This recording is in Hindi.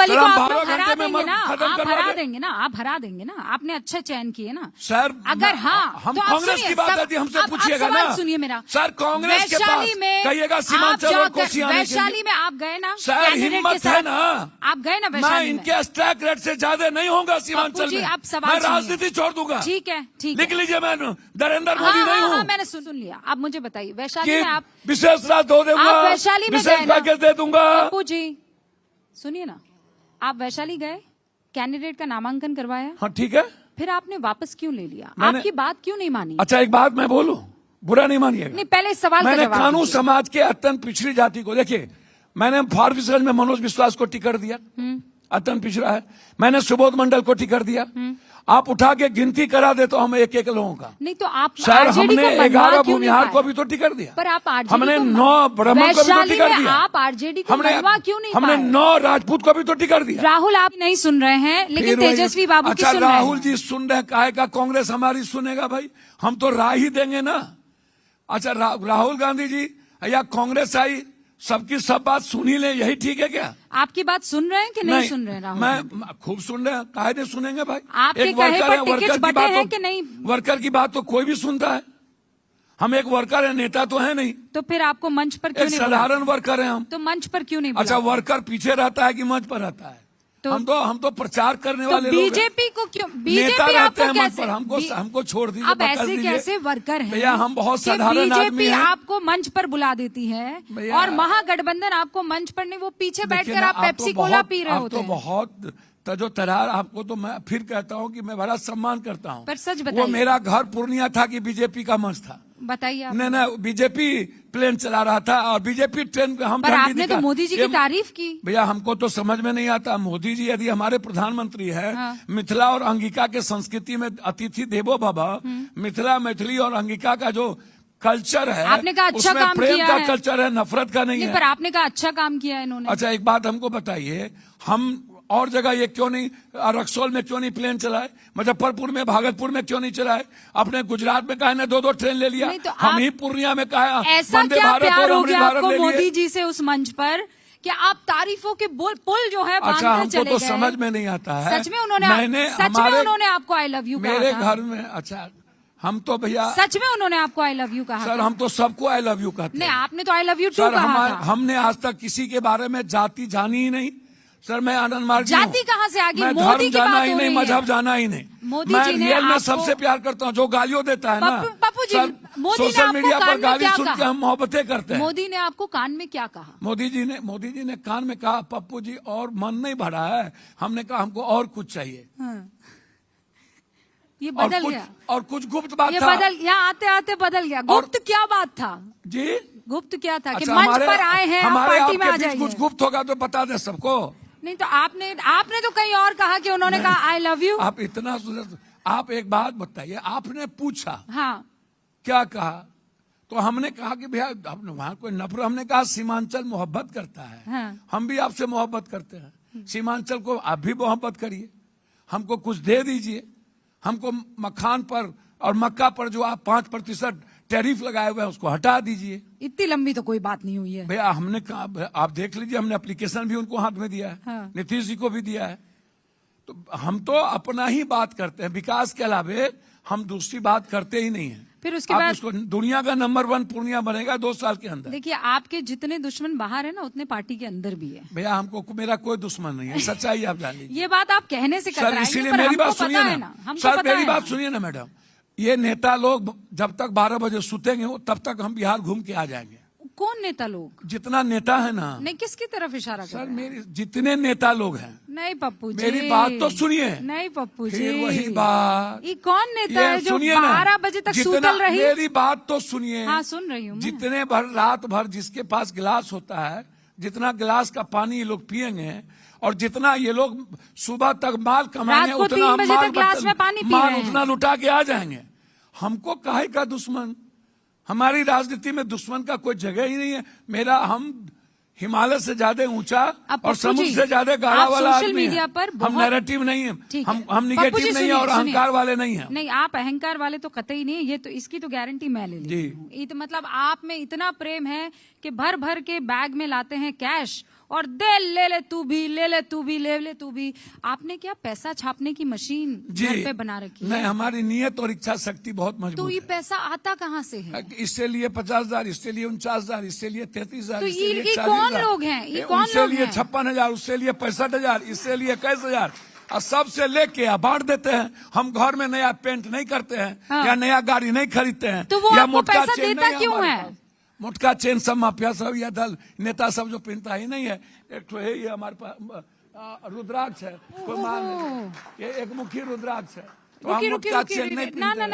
वैशाली को आप लोग हरा देंगे ना, आप हरा देंगे ना, आप हरा देंगे ना, आपने अच्छे चयन किए ना सर। अगर हम तो कांग्रेस की बात है, हमसे पूछिएगा ना। सुनिए मेरा सर, कांग्रेस के पास कहिएगा सीमांचल और कोसी आने के लिए। वैशाली में आप गए ना सर, हिम्मत है ना, आप गए ना मैं वैशाली में। इनके स्ट्राइक रेट से ज्यादा नहीं होगा सीमांचल में। आप सवाल मैं राजनीति छोड़ दूंगा। ठीक है, ठीक लिख लीजिए, मैं नरेंद्र मोदी नहीं हूँ। मैंने सुन लिया। आप मुझे बताइए वैशाली में आप विशेष राज दो दूंगा, आप वैशाली में विशेष पैकेज दे दूंगा। पप्पू जी सुनिए ना, आप वैशाली गए, कैंडिडेट का नामांकन करवाया, हाँ ठीक है, फिर आपने वापस क्यों ले लिया? आपकी बात क्यों नहीं मानी? अच्छा, एक बात मैं बोलूं, बुरा नहीं मानिएगा। नहीं, पहले इस सवाल मैंने कानून समाज के अत्यंत पिछड़ी जाति को, देखिए, मैंने फार्मिसगंज में मनोज विश्वास को टिकट दिया, अत्यंत पिछड़ा है। मैंने सुबोध मंडल को टिकट दिया। आप उठा के गिनती करा दे तो हम एक एक लोगों का। नहीं तो आप सर, हमने 11 भूमिहार को भी तो टिकट दिया। पर आप आरजेडी हमने 9 ब्राह्मण को भी तो टिकट दिया। आप आरजेडी को मनवा क्यों नहीं? हमने 9 राजपूत को भी तो टिकट दिया। राहुल आप नहीं सुन रहे हैं, लेकिन तेजस्वी बाबू की सुन रहे हैं। राहुल जी सुन रहे हैं, काहे का कांग्रेस हमारी सुनेगा भाई? हम तो राह ही देंगे ना। अच्छा, राहुल गांधी जी या कांग्रेस आई, सबकी सब बात सुन ही ले, यही ठीक है क्या? आपकी बात सुन रहे हैं कि नहीं सुन रहे हैं? राहुल, मैं खूब सुन रहे हैं, काहे नहीं सुनेंगे भाई? आपके कहे पर टिकट्स बटे हैं कि नहीं? वर्कर की बात तो कोई भी सुनता है। हम एक वर्कर है, नेता तो है नहीं। तो फिर आपको मंच पर क्यों नहीं? साधारण वर्कर है हम। तो मंच पर क्यों नहीं? अच्छा, वर्कर पीछे रहता है कि मंच पर रहता है? हम तो प्रचार करने वाले लोग हैं। बीजेपी को क्यों? नेता बीजेपी रहते हैं आपको मंच पर, हमको छोड़ दीजिए। अब ऐसे कैसे वर्कर हैं भैया, हम बहुत साधारण आदमी हैं। आपको मंच पर बुला देती है और महागठबंधन आपको मंच पर नहीं, वो पीछे बैठकर आप पेप्सी कोला पी रहे होते हैं। तो बहुत तजो तरार आपको तो मैं फिर कहता हूँ कि मैं बड़ा सम्मान करता हूँ। पर सच बताइए, वो मेरा घर पूर्णिया था कि बीजेपी का मंच था? बताइए। नहीं, बीजेपी प्लेन चला रहा था और बीजेपी ट्रेन हम। पर आपने तो मोदी जी की तारीफ की। भैया, हमको तो समझ में नहीं आता। मोदी जी यदि हमारे प्रधानमंत्री है, मिथिला और अंगिका के संस्कृति में अतिथि देवो भव, मिथिला, मैथिली और अंगिका का जो कल्चर है, आपने कहा अच्छा काम प्रेम किया का है। कल्चर है, नफरत का नहीं है। पर आपने कहा अच्छा काम किया है इन्होंने। अच्छा, एक बात हमको बताइए, हम और जगह ये क्यों नहीं, रक्सौल में क्यों नहीं प्लेन चलाए? मुजफ्फरपुर में, भागलपुर में क्यों नहीं चलाए? अपने गुजरात में काहे ने 2-2 ट्रेन ले लिया? तो हम ही पूर्णिया में कहा ऐसा क्या प्यार हो गया आपको मोदी जी से उस मंच पर कि आप तारीफों के पुल जो है अच्छा, हमको तो समझ में नहीं आता है। सच में उन्होंने आपको आई लव यू मेरे घर में। अच्छा, हम तो भैया सच में उन्होंने आपको आई लव यू कहा? सर, हम तो सबको आई लव यू कहते हैं। नहीं, आपने तो आई लव यू टू कहा। हमने आज तक किसी के बारे में जाति जानी ही नहीं। सर, मैं आनंद मार्ग जाति कहाँ से आ गई? मैं धर्म जाना ही नहीं, मजहब जाना ही नहीं। मैं रियल में सबसे प्यार करता हूँ। जो गालियों देता है ना पप्पू जी, सोशल मीडिया पर गाली सुन के हम मोहब्बतें करते हैं। मोदी ने आपको कान में क्या कहा? मोदी जी ने कान में कहा, पप्पू जी और मन नहीं भरा है। हमने कहा हमको और कुछ चाहिए। ये बदल गया और कुछ गुप्त बात ये था। यहाँ आते आते बदल गया। गुप्त क्या बात था जी? गुप्त क्या था? अच्छा, कि मंच पर आए हैं, हमारे पार्टी में आ जाइए। कुछ गुप्त होगा तो बता दे सबको। नहीं तो आपने तो कहीं और कहा कि उन्होंने कहा आई लव यू। आप इतना सुंदर। आप एक बात बताइए, आपने पूछा हाँ क्या कहा? तो हमने कहा कि भैया आपने वहां कोई नफरत, हमने कहा सीमांचल मोहब्बत करता है। हाँ। हम भी आपसे मोहब्बत करते हैं। सीमांचल को आप भी मोहब्बत करिए, हमको कुछ दे दीजिए। हमको मखान पर और मक्का पर जो आप 5% टैरिफ लगाए हुए हैं उसको हटा दीजिए। इतनी लंबी तो कोई बात नहीं हुई है भैया। हमने कहा, आप देख लीजिए, हमने एप्लीकेशन भी उनको हाथ में दिया है। हाँ। नीतीश जी को भी दिया है। तो हम तो अपना ही बात करते हैं, विकास के अलावे हम दूसरी बात करते ही नहीं है। फिर उसके बाद उसको दुनिया का नंबर 1 पूर्णिया बनेगा 2 साल के अंदर। देखिए, आपके जितने दुश्मन बाहर है ना, उतने पार्टी के अंदर भी है। भैया, हमको मेरा कोई दुश्मन नहीं है, सच्चाई आप जान लीजिए। ये बात आप कहने से सर, इसीलिए मेरी बात सुनिए ना सर, मेरी बात सुनिए ना मैडम। ये नेता लोग जब तक 12 बजे सुतेंगे तब तक हम बिहार घूम के आ जाएंगे। कौन नेता लोग? जितना नेता है ना। नहीं, किसकी तरफ इशारा कर रहे हैं? सर, मेरी जितने नेता लोग हैं। नहीं पप्पू जी, मेरी बात तो सुनिए। नहीं पप्पू जी, फिर वही बात। ये कौन नेता है जो 12 बजे तक सूतल रही? मेरी बात तो सुनिए। हाँ, सुन रही हूँ। जितने भर रात भर जिसके पास गिलास होता है, जितना गिलास का पानी ये लोग पियेंगे और जितना ये लोग सुबह तक माल कमाएंगे, उतना माल उतना लुटा के आ जाएंगे। हमको काहे का दुश्मन? हमारी राजनीति में दुश्मन का कोई जगह ही नहीं है। हम हिमालय से ज्यादा ऊंचा और समुद्र से ज्यादा गाढ़ा वाला आदमी है। हम नैरेटिव नहीं है, हम निगेटिव नहीं है और अहंकार वाले नहीं है। नहीं, आप अहंकार वाले तो कतई नहीं है। ये तो इसकी तो गारंटी मैं ले लेती हूँ। मतलब आप में इतना प्रेम है कि भर भर के बैग में लाते हैं कैश और दे ले ले तू भी, ले ले तू भी, ले ले तू भी। आपने क्या पैसा छापने की मशीन घर पे बना रखी है? नहीं, हमारी नियत और इच्छा शक्ति बहुत मजबूत तो ये है। पैसा आता कहाँ से है? इससे लिए 50,000, इससे लिए 49,000, इससे लिए 33,000, तो इससे लिए ये 40,000, कौन लोग हैं? ये कौन उससे लोग लिए हैं? 56,000, उससे लिए 65,000, इससे लिए 21,000, और सबसे लेके बांट देते हैं। हम घर में नया पेंट नहीं करते हैं, हाँ। या नया गाड़ी नहीं खरीदते हैं, तो वो या आपको मोटका पैसा चेन देता नहीं क्यों हमारे है? पास। मोटका चेन सब माफिया सब या दल नेता सब जो पहनता ही नहीं है। एक तो है ये हमारे पास रुद्राक्ष है, कोई मान नहीं, ये एक मुखी रुद्राक्ष है, तो हम मोटका चेन नहीं ना पहनते ना हैं। ना